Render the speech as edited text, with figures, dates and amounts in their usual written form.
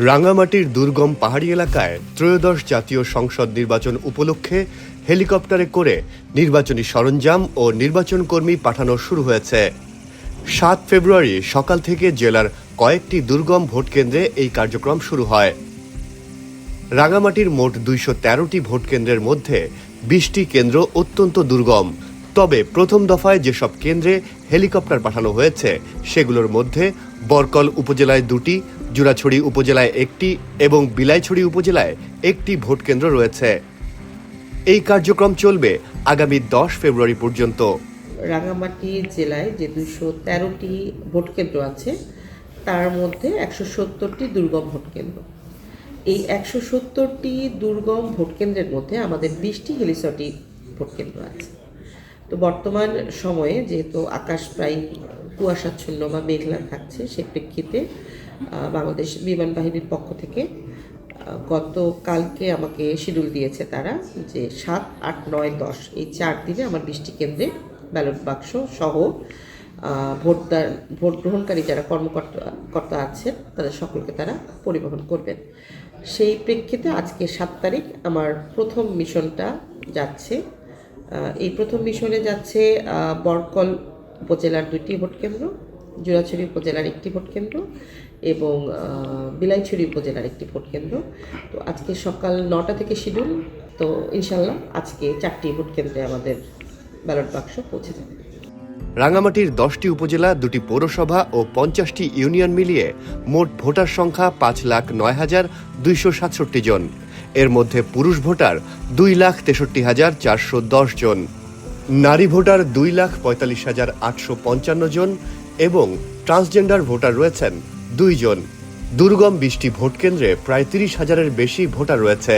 রাঙামাটির দুর্গম পাহাড়ি এলাকায় ত্রয়োদশ জাতীয় সংসদ নির্বাচন উপলক্ষে হেলিকপ্টারে করে নির্বাচনী সরঞ্জাম ও নির্বাচন কর্মী পাঠানো শুরু হয়েছে। ৭ ফেব্রুয়ারি সকাল থেকে জেলার কয়েকটি দুর্গম ভোটকেন্দ্রে এই কার্যক্রম শুরু হয়। রাঙামাটির মোট ২১৩টি ভোটকেন্দ্রের মধ্যে ২০টি কেন্দ্র অত্যন্ত দুর্গম। তবে প্রথম দফায় যেসব কেন্দ্রে হেলিকপ্টার পাঠানো হয়েছে সেগুলোর মধ্যে বরকল উপজেলায় ২টি, জুরাছড়ি উপজেলায় ১টি এবং বিলাইছড়ি উপজেলায় ১টি ভোটকেন্দ্র রয়েছে। এই কার্যক্রম চলবে আগামী ১০ ফেব্রুয়ারি পর্যন্ত। রাঙামাটি জেলায় যে ২১৩টি ভোটকেন্দ্র আছে তার মধ্যে ১৭০টি দুর্গম ভোটকেন্দ্র। এই ১৭০টি দুর্গম ভোটকেন্দ্রের মধ্যে আমাদের ২০টি হেলিসটি ভোটকেন্দ্র আছে। তো বর্তমান সময়ে যেহেতু আকাশ প্রায় কুয়াশাচ্ছন্ন বা মেঘলা থাকছে, সে প্রেক্ষিতে বাংলাদেশ বিমান বাহিনীর পক্ষ থেকে গতকালকে আমাকে শিডিউল দিয়েছে তারা যে ৭, ৮, ৯, ১০ এই ৪ দিনে আমার ২০টি কেন্দ্রে ব্যালট বাক্স সহ ভোট গ্রহণকারী যারা কর্মকর্তা আছেন তাদের সকলকে তারা পরিবহন করবেন। সেই প্রেক্ষিতে আজকে ৭ তারিখ আমার প্রথম মিশনটা যাচ্ছে। এই প্রথম মিশনে যাচ্ছে বরকল উপজেলার ২টি ভোটকেন্দ্র, জুরাছড়ি উপজেলার ১টি ভোটকেন্দ্র এবং বিলাইছড়ি উপজেলার ১টি ভোটকেন্দ্র। তো আজকে সকাল ৯টা থেকে শিডিউল। তো ইনশাল্লাহ আজকে 4টি ভোটকেন্দ্রে আমাদের ব্যালট বাক্স পৌঁছে যাবে। রাঙামাটির 10টি উপজেলা, 2টি পৌরসভা ও 50টি ইউনিয়ন মিলিয়ে মোট ভোটার সংখ্যা ৫,০৯,২৬৭ জন। এর মধ্যে পুরুষ ভোটার ২,৬৩,৪১০ জন, নারী ভোটার ২,৪৫,৮৫৫ জন এবং ট্রান্সজেন্ডার ভোটার রয়েছেন 2 জন। দুর্গম 20টি ভোটকেন্দ্রে প্রায় ৩০,০০০-এর বেশি ভোটার রয়েছে।